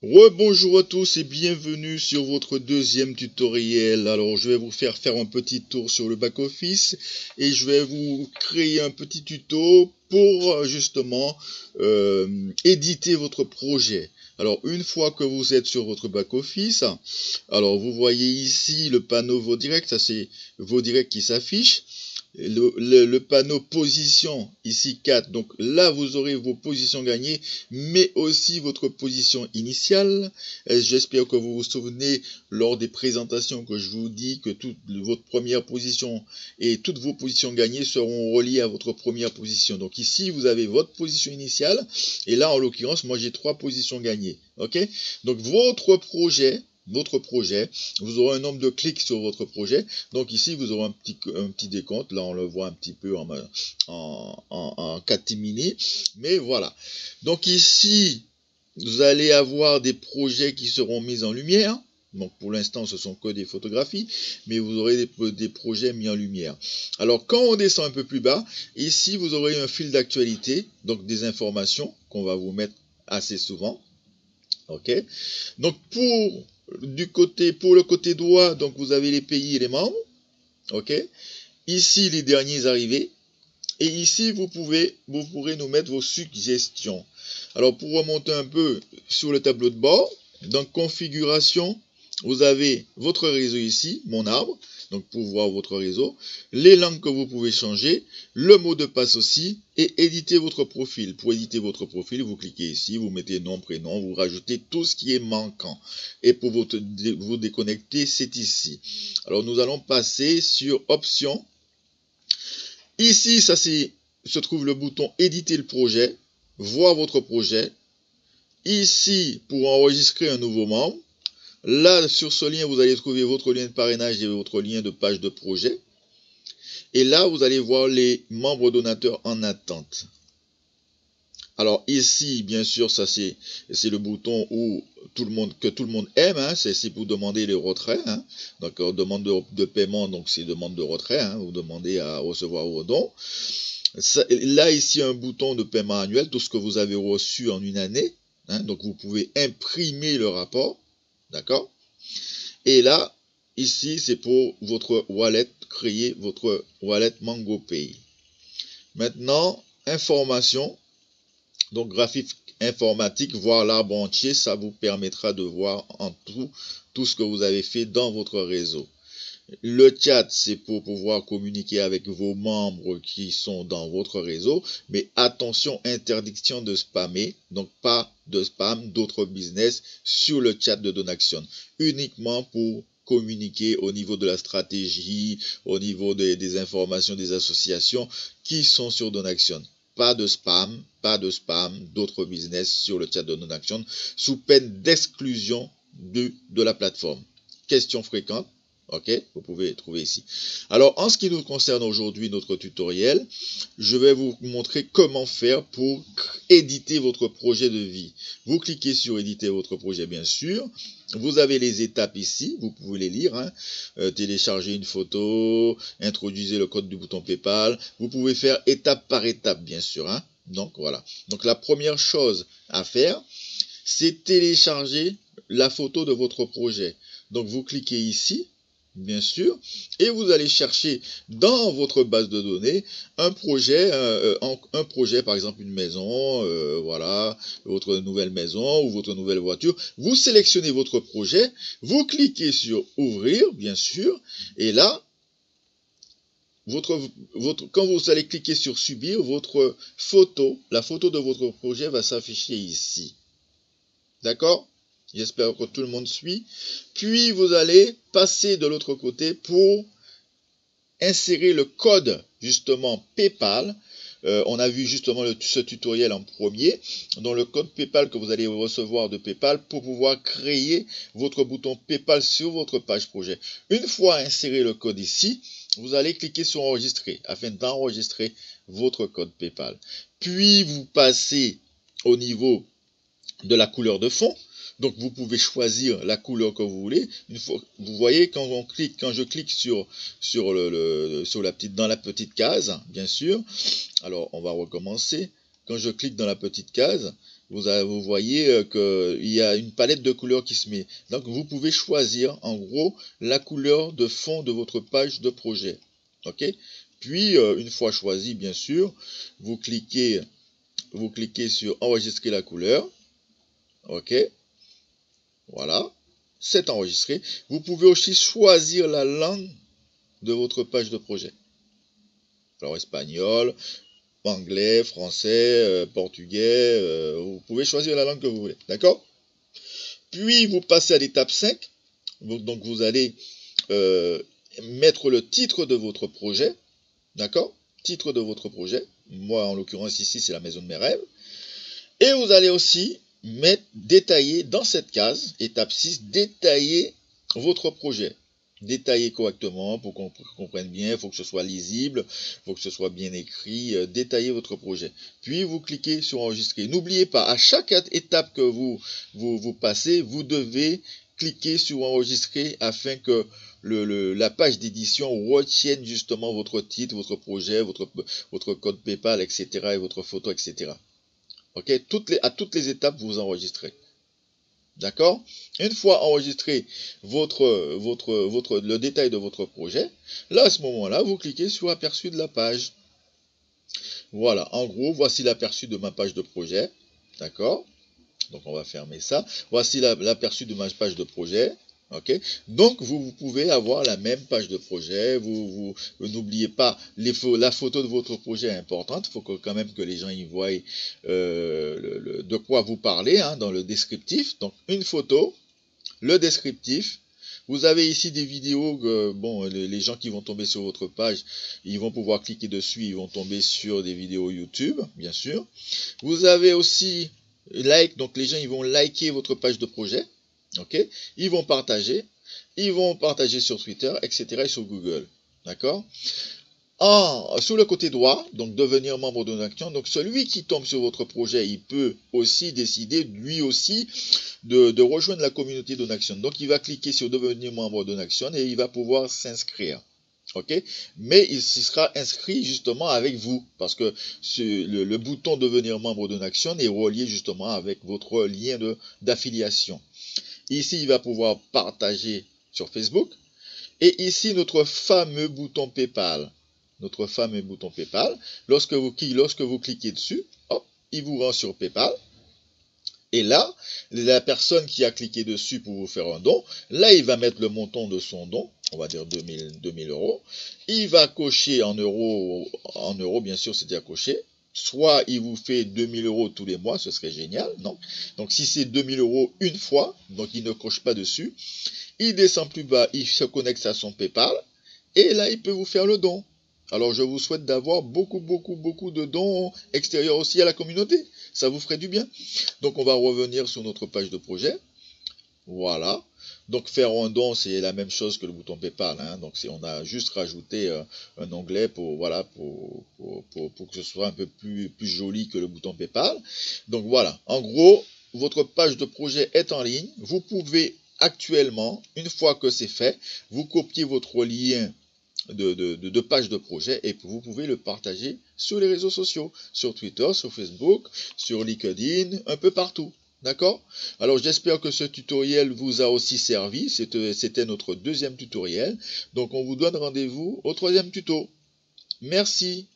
Rebonjour à tous et bienvenue sur votre deuxième tutoriel. Alors je vais vous faire un petit tour sur le back-office et je vais vous créer un petit tuto pour justement éditer votre projet. Alors une fois que vous êtes sur votre back-office, alors vous voyez ici le panneau vos directs, ça c'est vos directs qui s'affichent. Le panneau position, ici 4, donc là vous aurez vos positions gagnées, mais aussi votre position initiale. J'espère que vous vous souvenez lors des présentations que je vous dis que toute votre première position et toutes vos positions gagnées seront reliées à votre première position. Donc ici vous avez votre position initiale, et là en l'occurrence moi j'ai 3 positions gagnées. Ok, donc votre projet, vous aurez un nombre de clics sur votre projet. Donc ici, vous aurez un petit décompte. Là, on le voit un petit peu en catimini. Mais voilà. Donc ici, vous allez avoir des projets qui seront mis en lumière. Donc pour l'instant, ce sont que des photographies, mais vous aurez des projets mis en lumière. Alors quand on descend un peu plus bas, ici, vous aurez un fil d'actualité, donc des informations qu'on va vous mettre assez souvent. Ok. Donc pour le côté droit, donc vous avez les pays et les membres. Ok. Ici les derniers arrivés. Et ici vous pourrez nous mettre vos suggestions. Alors pour remonter un peu sur le tableau de bord, dans configuration, vous avez votre réseau ici, mon arbre, donc pour voir votre réseau, les langues que vous pouvez changer, le mot de passe aussi, et éditer votre profil. Pour éditer votre profil, vous cliquez ici, vous mettez nom, prénom, vous rajoutez tout ce qui est manquant. Et pour vous déconnecter, c'est ici. Alors nous allons passer sur options. Ici, se trouve le bouton éditer le projet, voir votre projet. Ici, pour enregistrer un nouveau membre. Là, sur ce lien, vous allez trouver votre lien de parrainage et votre lien de page de projet. Et là, vous allez voir les membres donateurs en attente. Alors ici, bien sûr, ça c'est le bouton que tout le monde aime. Hein, c'est pour demander les retraits. Hein. Donc demande de paiement, donc c'est demande de retrait. Hein, vous demandez à recevoir vos dons. Là ici un bouton de paiement annuel, tout ce que vous avez reçu en une année. Hein, donc vous pouvez imprimer le rapport. D'accord. Et là, ici, c'est pour votre wallet, créer votre wallet MangoPay. Maintenant, information, donc graphique informatique, voir l'arbre entier, ça vous permettra de voir en tout ce que vous avez fait dans votre réseau. Le chat, c'est pour pouvoir communiquer avec vos membres qui sont dans votre réseau, mais attention, interdiction de spammer, donc pas de spam d'autres business sur le chat de Donaction, uniquement pour communiquer au niveau de la stratégie, au niveau des informations des associations qui sont sur Donaction. Pas de spam d'autres business sur le chat de Donaction, sous peine d'exclusion de la plateforme. Question fréquente. Ok, vous pouvez trouver ici. Alors, en ce qui nous concerne aujourd'hui, notre tutoriel, je vais vous montrer comment faire pour éditer votre projet de vie. Vous cliquez sur éditer votre projet, bien sûr. Vous avez les étapes ici, vous pouvez les lire. Hein. Télécharger une photo, introduisez le code du bouton PayPal. Vous pouvez faire étape par étape, bien sûr. Hein. Donc, voilà. Donc, la première chose à faire, c'est télécharger la photo de votre projet. Donc, vous cliquez ici. Bien sûr, et vous allez chercher dans votre base de données un projet par exemple une maison, voilà, votre nouvelle maison ou votre nouvelle voiture. Vous sélectionnez votre projet, vous cliquez sur ouvrir, bien sûr, et là, quand vous allez cliquer sur subir, votre photo, la photo de votre projet va s'afficher ici. D'accord ? J'espère que tout le monde suit. Puis vous allez passer de l'autre côté pour insérer le code justement PayPal. On a vu justement ce tutoriel en premier, dans le code PayPal que vous allez recevoir de PayPal pour pouvoir créer votre bouton PayPal sur votre page projet. Une fois inséré le code ici, vous allez cliquer sur enregistrer afin d'enregistrer votre code PayPal. Puis vous passez au niveau de la couleur de fond. Donc vous pouvez choisir la couleur que vous voulez. Une fois, vous voyez quand je clique dans la petite case, bien sûr. Alors on va recommencer. Quand je clique dans la petite case, Vous voyez qu'il y a une palette de couleurs qui se met. Donc vous pouvez choisir en gros la couleur de fond de votre page de projet. Ok? Puis une fois choisi, bien sûr, vous cliquez sur enregistrer la couleur. Ok? Voilà. C'est enregistré. Vous pouvez aussi choisir la langue de votre page de projet. Alors espagnol, anglais, français, portugais, vous pouvez choisir la langue que vous voulez, d'accord? Puis vous passez à l'étape 5, donc vous allez mettre le titre de votre projet, d'accord? Titre de votre projet, moi en l'occurrence ici c'est la maison de mes rêves, et vous allez aussi détailler dans cette case, étape 6, détailler votre projet. Détailler correctement pour qu'on comprenne bien, il faut que ce soit lisible, il faut que ce soit bien écrit, détaillez votre projet. Puis vous cliquez sur enregistrer. N'oubliez pas, à chaque étape que vous passez, vous devez cliquer sur enregistrer afin que la page d'édition retienne justement votre titre, votre projet, votre code PayPal, etc. et votre photo, etc. Ok, à toutes les étapes, vous enregistrez. D'accord? Une fois enregistré le détail de votre projet, là, à ce moment-là, vous cliquez sur aperçu de la page. Voilà, en gros, voici l'aperçu de ma page de projet. D'accord? Donc, on va fermer ça. Voici l'aperçu de ma page de projet. Ok, donc vous pouvez avoir la même page de projet. Vous n'oubliez pas la photo de votre projet est importante. Il faut quand même que les gens y voient de quoi vous parlez hein, dans le descriptif. Donc une photo, le descriptif. Vous avez ici des vidéos que, bon, les gens qui vont tomber sur votre page, ils vont pouvoir cliquer dessus, ils vont tomber sur des vidéos YouTube, bien sûr. Vous avez aussi like, donc les gens ils vont liker votre page de projet. Ok, ils vont partager sur Twitter, etc. et sur Google. D'accord? Sous le côté droit, donc devenir membre de Donaction, donc celui qui tombe sur votre projet, il peut aussi décider, lui aussi, de rejoindre la communauté Donaction. Donc il va cliquer sur devenir membre de Donaction et il va pouvoir s'inscrire. Ok, mais il sera inscrit justement avec vous parce que le bouton devenir membre de Donaction est relié justement avec votre lien d'affiliation. Ici, il va pouvoir partager sur Facebook. Et ici, notre fameux bouton PayPal. Notre fameux bouton PayPal. Lorsque vous cliquez dessus, hop, il vous rend sur PayPal. Et là, la personne qui a cliqué dessus pour vous faire un don, là, il va mettre le montant de son don, on va dire 2000 euros. Il va cocher en euros bien sûr, c'est déjà coché. Soit il vous fait 2000 euros tous les mois, ce serait génial, non? Donc si c'est 2000 euros une fois, donc il ne coche pas dessus, il descend plus bas, il se connecte à son PayPal, et là il peut vous faire le don. Alors je vous souhaite d'avoir beaucoup de dons extérieurs aussi à la communauté, ça vous ferait du bien. Donc on va revenir sur notre page de projet, voilà. Donc faire un don, c'est la même chose que le bouton PayPal. Hein. Donc on a juste rajouté un onglet pour que ce soit un peu plus joli que le bouton PayPal. Donc voilà. En gros, votre page de projet est en ligne. Vous pouvez actuellement, une fois que c'est fait, vous copiez votre lien de page de projet et vous pouvez le partager sur les réseaux sociaux, sur Twitter, sur Facebook, sur LinkedIn, un peu partout. D'accord? Alors j'espère que ce tutoriel vous a aussi servi. C'était notre deuxième tutoriel. Donc on vous donne rendez-vous au troisième tuto. Merci.